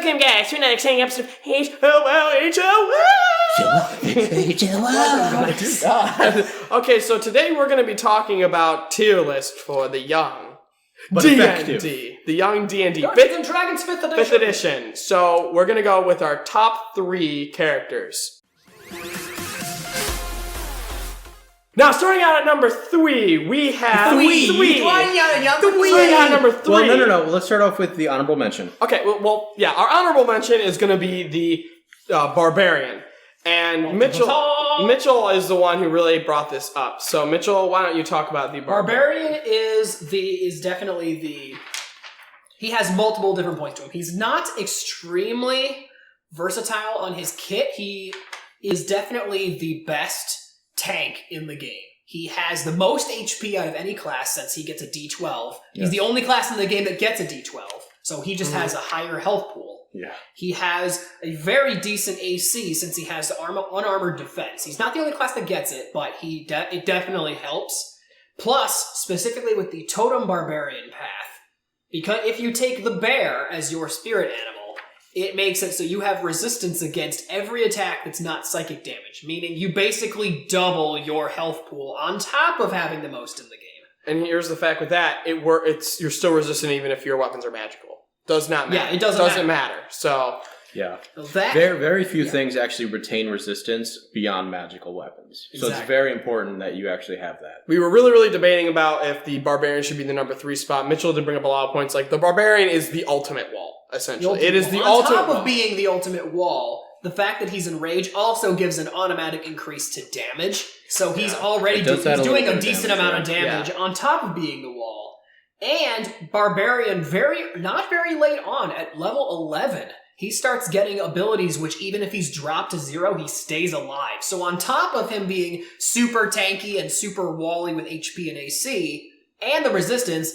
Welcome, guys, to another exciting episode of HLwow. Okay, so today we're going to be talking about tier list for the young D&D. The young D&D. Dungeons and Dragons 5th edition. So we're going to go with our top 3 characters. Now, starting out at number 3, we have... Starting out at number 3. Well, no. Let's start off with the honorable mention. Okay, well, yeah, our honorable mention is going to be the Barbarian. And Mitchell is the one who really brought this up. So, Mitchell, why don't you talk about the Barbarian? Barbarian is definitely the... He has multiple different points to him. He's not extremely versatile on his kit. He is definitely the best tank in the game. He has the most HP out of any class since he gets a D12. Yes. He's the only class in the game that gets a D12. So he just has a higher health pool. Yeah. He has a very decent AC since he has unarmored defense. He's not the only class that gets it, but it definitely helps. Plus, specifically with the Totem Barbarian path, because if you take the bear as your spirit animal, it makes it so you have resistance against every attack that's not psychic damage, meaning you basically double your health pool on top of having the most in the game. And here's the fact with that, you're still resistant even if your weapons are magical. Does not matter. Yeah, it doesn't matter. So... Yeah. Very few things actually retain resistance beyond magical weapons. So It's very important that you actually have that. We were really debating about if the Barbarian should be the number 3 spot. Mitchell did bring up a lot of points. Like, the Barbarian is the ultimate wall, essentially. It is the ultimate wall. On top of wall. being the ultimate wall, the fact that he's in rage also gives an automatic increase to damage. So he's already doing a decent amount of damage on top of being the wall. And Barbarian, not very late on, at level 11... he starts getting abilities which, even if he's dropped to 0, he stays alive. So on top of him being super tanky and super wally with HP and AC, and the resistance,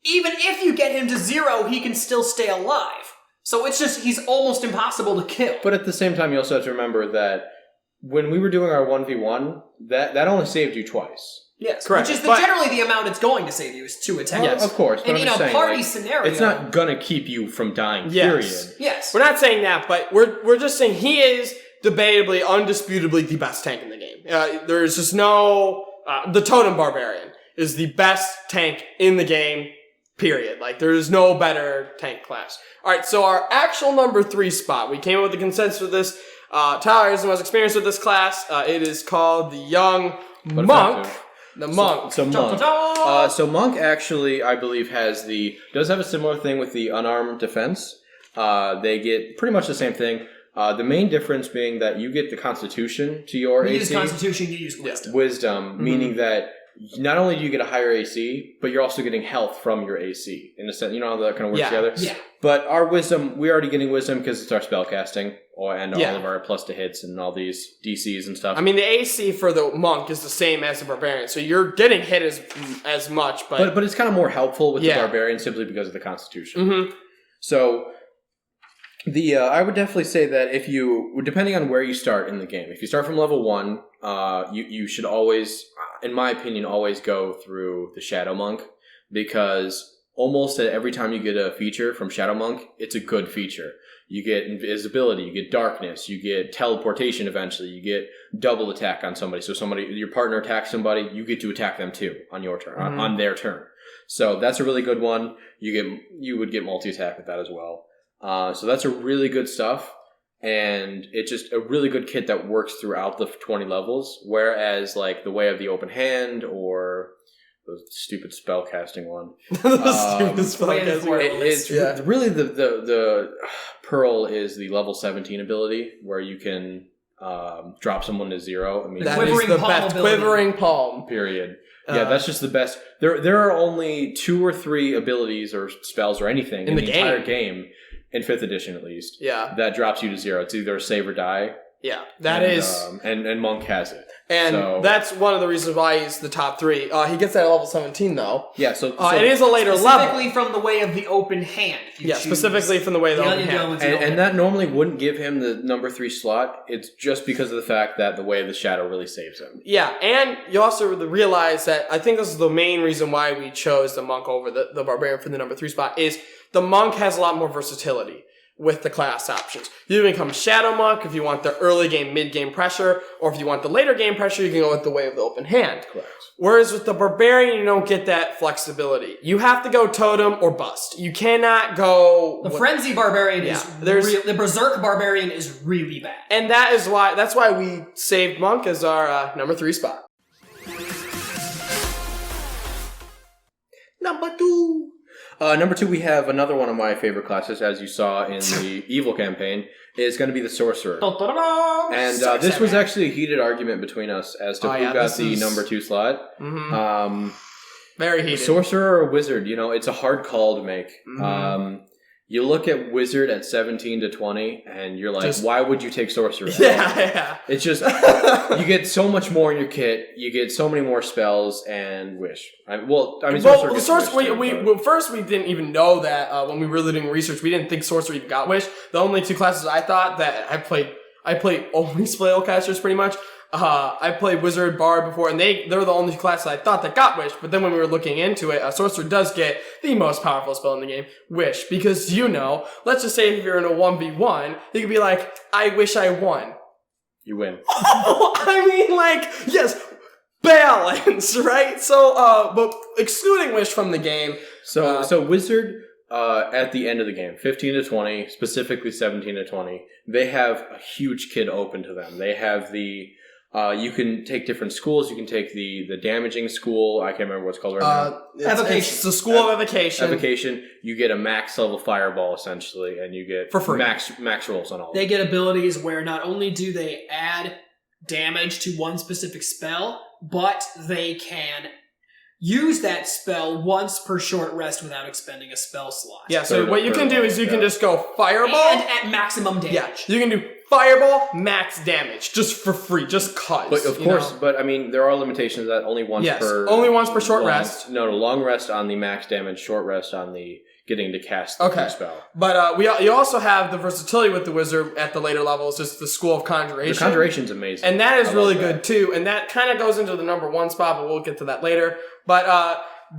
even if you get him to 0, he can still stay alive. So it's just, he's almost impossible to kill. But at the same time, you also have to remember that when we were doing our 1v1, that only saved you twice. Yes, correct. Which is generally the amount it's going to save you is 2 attacks. Yes, of course. And in a party scenario, it's not going to keep you from dying, period. Yes. We're not saying that, but we're just saying he is debatably, undisputably the best tank in the game. There's just no... the Totem Barbarian is the best tank in the game, period. Like, there's no better tank class. Alright, so our actual number 3 spot, we came up with a consensus with this. Tyler is the most experienced with this class. It is called the Young Monk. The Monk. So Monk. So Monk actually, I believe, does have a similar thing with the unarmed defense. They get pretty much the same thing. The main difference being that you get the Constitution to your AC. You use Constitution, you use Wisdom. Wisdom, meaning that not only do you get a higher AC, but you're also getting health from your AC. In a sense, you know how that kind of works together? Yeah. But our Wisdom, we're already getting Wisdom because it's our spellcasting. And all of our plus to hits and all these DCs and stuff. I mean, the AC for the Monk is the same as the Barbarian, so you're getting hit as much, but it's kind of more helpful with the Barbarian simply because of the Constitution. Mm-hmm. So I would definitely say that if you, depending on where you start in the game, if you start from level 1, you should always, in my opinion, always go through the Shadow Monk, because almost at every time you get a feature from Shadow Monk, it's a good feature. You get invisibility, you get darkness, you get teleportation eventually, you get double attack on somebody. So your partner attacks somebody, you get to attack them too on your turn, on their turn. So that's a really good one. You would get multi-attack with that as well. So that's a really good stuff. And it's just a really good kit that works throughout the 20 levels. Whereas like the Way of the Open Hand or the stupid spellcasting one. Really the Pearl is the level 17 ability where you can drop someone to 0. I mean, that is the best quivering palm. Period. Yeah, that's just the best. There are only 2 or 3 abilities or spells or anything in the entire game, in 5th edition at least, that drops you to 0. It's either save or die. Yeah, is... And Monk has it. And that's one of the reasons why he's the top 3. He gets that at level 17, though. Yeah, so it is a later level. Specifically from the Way of the Open Hand. Specifically from the Way of the Open Hand. And that normally wouldn't give him the number 3 slot. It's just because of the fact that the Way of the Shadow really saves him. Yeah, and you also realize that, I think this is the main reason why we chose the Monk over the Barbarian for the number 3 spot, is the Monk has a lot more versatility. with the class options. You can become Shadow Monk if you want the early game, mid game pressure, or if you want the later game pressure, you can go with the Way of the Open Hand. Correct. Whereas with the Barbarian, you don't get that flexibility. You have to go Totem or Bust. You cannot go... The Frenzy Barbarian the Berserk Barbarian is really bad. And that's why we saved Monk as our number 3 spot. Number 2. Number 2, we have another one of my favorite classes, as you saw in the Evil campaign, is going to be the Sorcerer. And this was actually a heated argument between us as to who got the number 2 slot. Mm-hmm. Very heated. Sorcerer or Wizard, it's a hard call to make. Mm-hmm. You look at Wizard at 17 to 20, and you're like, why would you take Sorcerer? Yeah. It's just, you get so much more in your kit, you get so many more spells, and Wish. Sorcerer first we didn't even know that when we were really doing research. We didn't think Sorcerer even got Wish. The only 2 classes I thought that I played only spellcasters pretty much. I played Wizard, Bard before, and they're the only classes I thought that got Wish. But then when we were looking into it, Sorcerer does get the most powerful spell in the game, Wish. Because, let's just say if you're in a 1v1, you could be like, I wish I won. You win. Yes, balance, right? So, but excluding Wish from the game. So Wizard, at the end of the game, 15 to 20, specifically 17 to 20, they have a huge kit open to them. They have you can take different schools. You can take the damaging school. I can't remember what it's called right now. Evocation. It's the School of Evocation. Evocation. You get a max level fireball, essentially, and you get for free. max rolls on all of them. They get abilities where not only do they add damage to one specific spell, but they can use that spell once per short rest without expending a spell slot. Yeah, so what you can do is you can just go Fireball. And at maximum damage. Yeah, you can do Fireball, max damage, just for free, just cause. But of course, but there are limitations that only once per short rest. No, long rest on the max damage, short rest on the getting to cast the spell. But you also have the versatility with the Wizard at the later levels, just the School of Conjuration. The Conjuration's amazing. And that is really good too, and that kind of goes into the number 1 spot, but we'll get to that later. But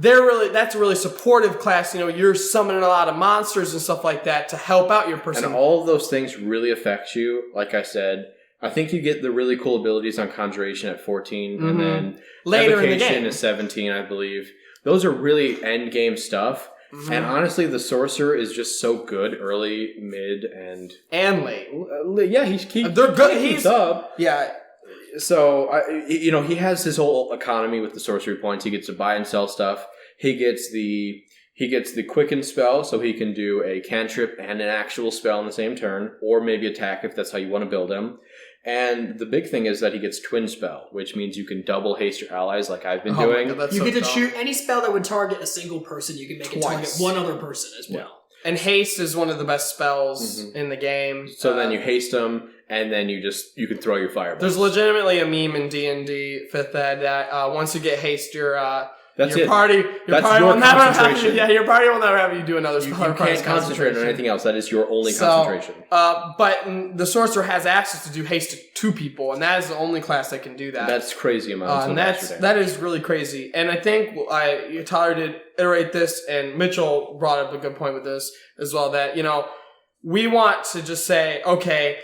that's a really supportive class. You're summoning a lot of monsters and stuff like that to help out your person. And all of those things really affect you. Like I said, I think you get the really cool abilities on Conjuration at 14, and then later Evocation in the game is 17, I believe. Those are really end game stuff. Mm-hmm. And honestly, the Sorcerer is just so good early, mid, and late. Yeah, they're good. He's up. Yeah. So, he has his whole economy with the sorcery points. He gets to buy and sell stuff. He gets the quicken spell, so he can do a cantrip and an actual spell in the same turn, or maybe attack if that's how you want to build him. And the big thing is that he gets twin spell, which means you can double haste your allies like I've been doing. God, you get to shoot any spell that would target a single person. You can make it target one other person as well. Yeah. And haste is one of the best spells in the game. So then you haste them, and then you can throw your fireballs. There's legitimately a meme in D&D 5th ed that once you get haste, your party will never have you. Yeah, your party will never have you do another spell. You can't concentrate on anything else. That is your only concentration. But the sorcerer has access to do haste to 2 people, and that is the only class that can do that. That's crazy amounts. And that is really crazy. And I think Tyler did iterate this, and Mitchell brought up a good point with this as well. That we want to just say, okay,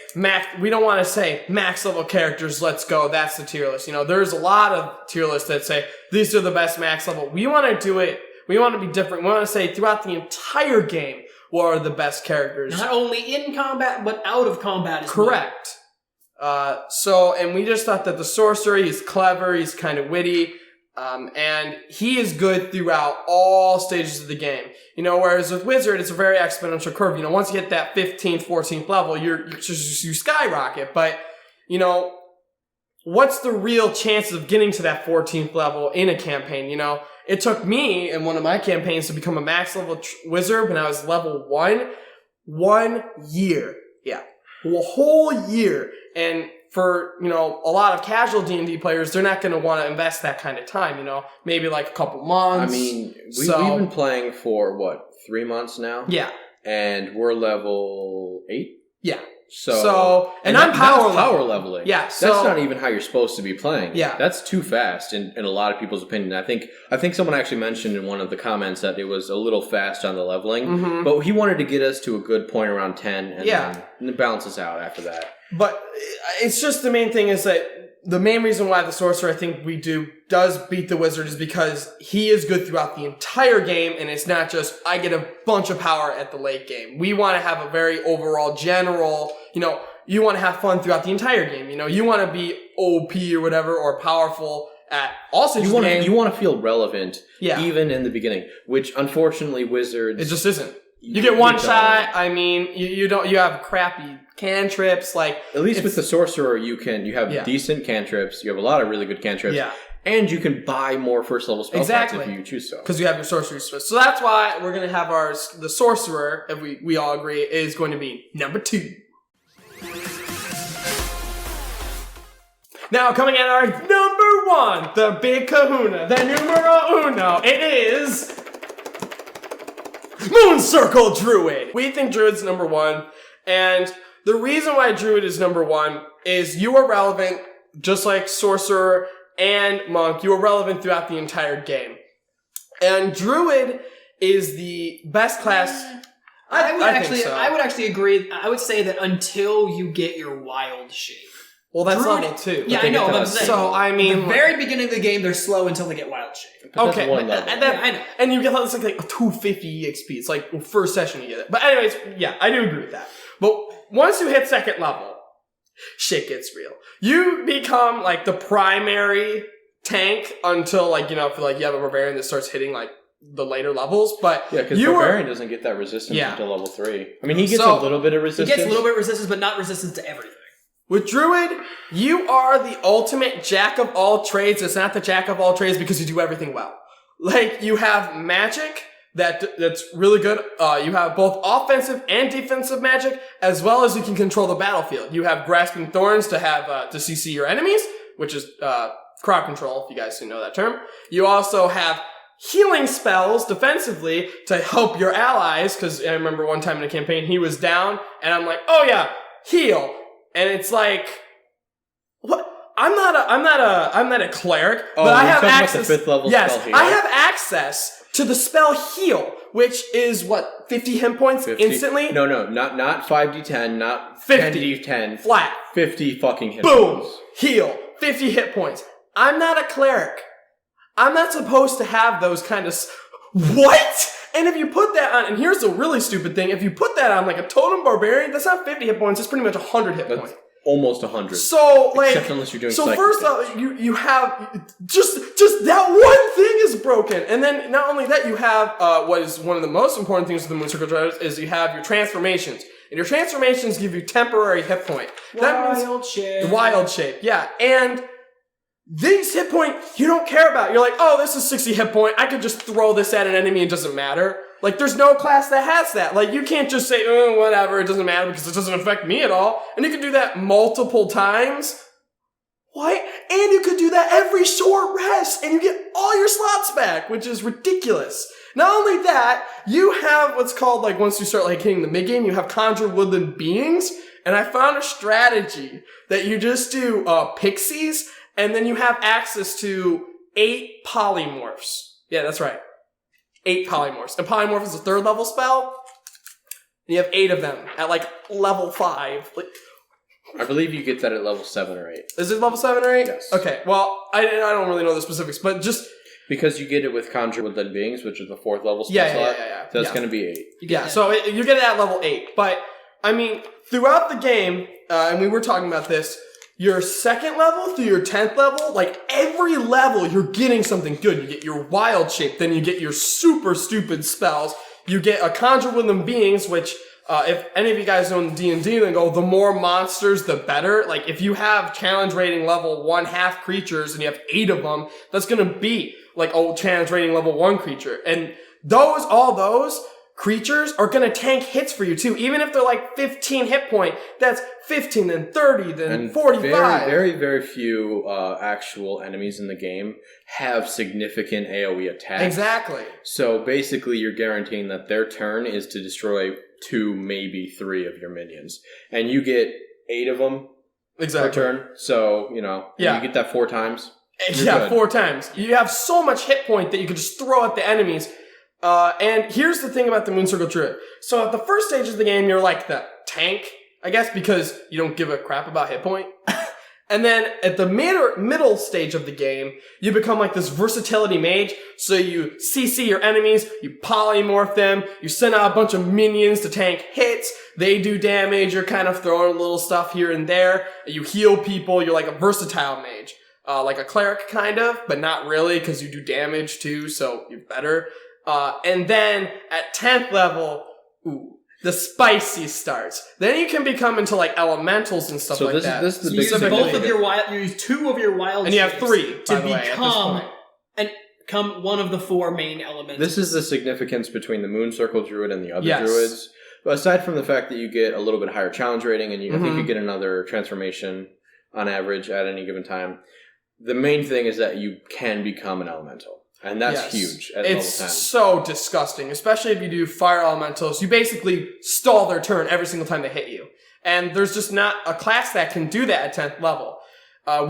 we don't want to say max level characters, let's go, that's the tier list. There's a lot of tier lists that say these are the best max level. We want to do it, we want to be different. We want to say throughout the entire game, what are the best characters? Not only in combat, but out of combat as correct. And we just thought that the sorcerer, he's clever, he's kind of witty, and he is good throughout all stages of the game. Whereas with Wizard, it's a very exponential curve. Once you hit that 15th, 14th level, you skyrocket. But, what's the real chances of getting to that 14th level in a campaign? It took me in one of my campaigns to become a max level Wizard when I was level 1. 1 year. Yeah. A whole year. And for, a lot of casual D&D players, they're not going to want to invest that kind of time, maybe like a couple months. We've been playing for, 3 months now? Yeah. And we're level 8? Yeah. And I'm power leveling. Yeah, that's not even how you're supposed to be playing. Yeah, that's too fast in a lot of people's opinion. I think someone actually mentioned in one of the comments that it was a little fast on the leveling, but he wanted to get us to a good point around 10, and then it balances out after that. But it's just the main thing is that the main reason why the Sorcerer, I think does beat the Wizard is because he is good throughout the entire game, and it's not just, I get a bunch of power at the late game. We want to have a very overall general, you want to have fun throughout the entire game. You want to be OP or whatever, or powerful at all stages of the game. You want to feel relevant, even in the beginning, which unfortunately Wizards... It just isn't. You get one shot. I mean, you have crappy cantrips. Like at least with the Sorcerer, you have decent cantrips. You have a lot of really good cantrips. Yeah. And you can buy more first level spell slots if you choose so. Because you have your Sorcery Swift. So that's why we're gonna have the Sorcerer, if we all agree, is going to be number 2. Now coming at our number 1, the big kahuna, the numero uno, it is Moon Circle Druid. We think Druid's number 1, and the reason why Druid is number 1 is you are relevant, just like Sorcerer and Monk, you are relevant throughout the entire game. And Druid is the best class. I would actually agree. I would say that until you get your Wild Shape. Well, that's level 2. Yeah, I know. But I'm saying, so, I mean... At the very beginning of the game, they're slow until they get Wild Shape. Okay, one level. I know. And you get like 250 EXP. It's like first session you get it. But anyways, yeah, I do agree with that. But once you hit second level, shit gets real. You become like the primary tank until if you have a Barbarian that starts hitting like the later levels. But yeah, because Barbarian doesn't get that resistance until level 3. I mean, he gets a little bit of resistance. He gets a little bit of resistance, but not resistance to everything. With Druid, you are the ultimate jack of all trades. It's not the jack of all trades because you do everything well. Like, you have magic that's really good. You have both offensive and defensive magic, as well as you can control the battlefield. You have Grasping Thorns to have to CC your enemies, which is crowd control, if you guys know that term. You also have healing spells defensively to help your allies, because I remember one time in a campaign he was down, and I'm like, oh yeah, heal. And it's like, what? I'm not a cleric, but I have access. The 5th level spell heal. I have access to the spell heal, which is 50 hit points 50? Instantly? No, not 5d10, not 50 10d10. Flat. 50 fucking hit Boom! points. Heal. 50 hit points. I'm not a cleric. I'm not supposed to have those kind of... What? And if you put that on, and here's the really stupid thing, if you put that on like a Totem Barbarian, that's not 50 hit points, it's pretty much 100 hit points. Almost 100. So, like... Except unless you're doing so first off, you have... Just that one thing is broken. And then, not only that, you have what is one of the most important things with the Moon Circle Drivers is you have your transformations. And your transformations give you temporary hit point. Wild shape. The wild shape, yeah. And... these hit point, you don't care about. You're like, oh, this is 60 hit point. I could just throw this at an enemy. It doesn't matter. Like, there's no class that has that. Like, you can't just say, oh, whatever, it doesn't matter because it doesn't affect me at all. And you can do that multiple times. What? And you could do that every short rest, and you get all your slots back, which is ridiculous. Not only that, you have what's called, like, once you start, like, hitting the mid-game, you have Conjure Woodland Beings. And I found a strategy that you just do pixies, and then you have access to 8 polymorphs. Yeah, that's right. 8 polymorphs. And polymorph is a 3rd level spell. And you have 8 of them at like level 5. Like, I believe you get that at level 7 or 8. is it level 7 or 8? Yes. Okay, well, I don't really know the specifics, but just... because you get it with Conjure Woodland Beings, which is the 4th level spell slot. Yeah. So it's going to be 8. Yeah, so you get it at level 8. But, I mean, throughout the game, and we were talking about this, your 2nd level through your 10th level, like every level you're getting something good. You get your wild shape, then you get your super stupid spells. You get a Conjure Woodland Beings, which if any of you guys know in D&D, then go, the more monsters, the better. Like if you have challenge rating level 1/2 creatures and you have 8 of them, that's going to be like a challenge rating level 1 creature. And all those creatures are going to tank hits for you too. Even if they're like 15 hit point, that's 15, then 30, then and 45. Very, very few actual enemies in the game have significant AoE attacks. Exactly. So basically you're guaranteeing that their turn is to destroy 2, maybe 3 of your minions. And you get 8 of them exactly. per turn. So, you get that 4 times. Yeah, good. 4 times. You have so much hit point that you can just throw at the enemies. And here's the thing about the Mooncircle Druid. So at the first stage of the game, you're like the tank, I guess, because you don't give a crap about hit point. And then at the middle stage of the game, you become like this versatility mage. So you CC your enemies, you polymorph them, you send out a bunch of minions to tank hits, they do damage, you're kind of throwing little stuff here and there, you heal people, you're like a versatile mage. Like a cleric kind of, but not really because you do damage too, so you're better. And then at 10th level, the spicy starts. Then you can become into like elementals and stuff like that. This is the you biggest use both of your wild. You use 2 of your wild, and you have 3 to become one of the 4 main elements. This is the significance between the Mooncircle Druid and the other yes. druids. But aside from the fact that you get a little bit higher challenge rating, and I think you get another transformation on average at any given time. The main thing is that you can become an elemental. And that's huge at level 10. It's so disgusting, especially if you do fire elementals. You basically stall their turn every single time they hit you. And there's just not a class that can do that at 10th level.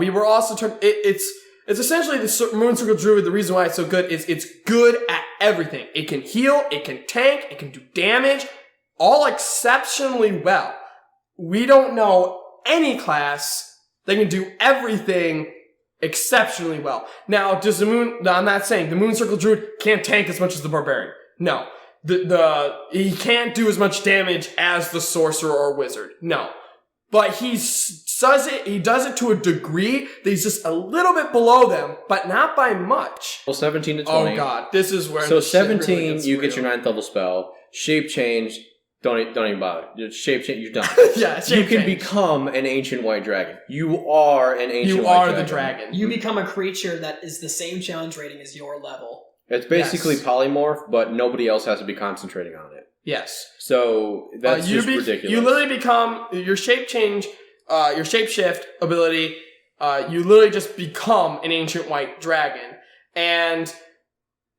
We were also it's essentially the Mooncircle Druid. The reason why it's so good is it's good at everything. It can heal, it can tank, it can do damage, all exceptionally well. We don't know any class that can do everything exceptionally well. Now, I'm not saying the Mooncircle Druid can't tank as much as the Barbarian. No. He can't do as much damage as the Sorcerer or Wizard. No. But he does it to a degree that he's just a little bit below them, but not by much. Well, 17 to 20. Oh god, this is where So 17, really you get your 9th level spell. Shape change, don't even bother. Shape change, you're done. Yeah, you can become an ancient white dragon. You are an ancient white dragon. You are the dragon. You become a creature that is the same challenge rating as your level. It's basically polymorph, but nobody else has to be concentrating on it. Yes. So that's just ridiculous. You literally become your shape change, your shapeshift ability. You literally just become an ancient white dragon, and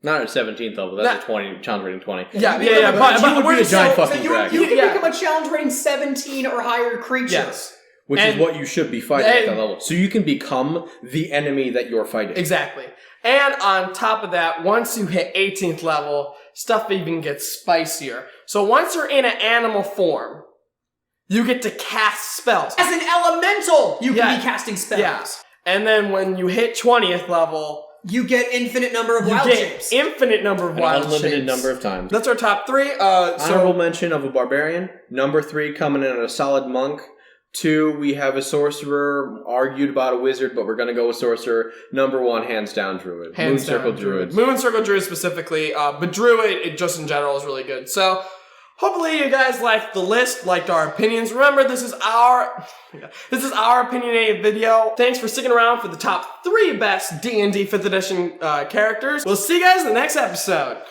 not at 17th level. That's a 20 challenge rating 20. Yeah. But you would be a giant fucking dragon. You can become a challenge rating 17 or higher creature. Yes. Which is what you should be fighting at that level. So you can become the enemy that you're fighting. Exactly. And on top of that, once you hit 18th level, stuff even gets spicier. So once you're in an animal form, you get to cast spells. As an elemental, you can be casting spells. Yeah. And then when you hit 20th level, you get infinite number of wild shapes. Infinite number of wild shapes. Unlimited number of times. That's our top 3. Honorable mention of a barbarian. Number 3 coming in at a solid monk. 2, we have a sorcerer, argued about a wizard, but we're going to go with sorcerer. Number 1, hands down, druid. Mooncircle Druid. Mooncircle Druid specifically, but druid, just in general, is really good. So, hopefully you guys liked the list, liked our opinions. Remember, this is our opinionated video. Thanks for sticking around for the top 3 best D&D 5th edition characters. We'll see you guys in the next episode.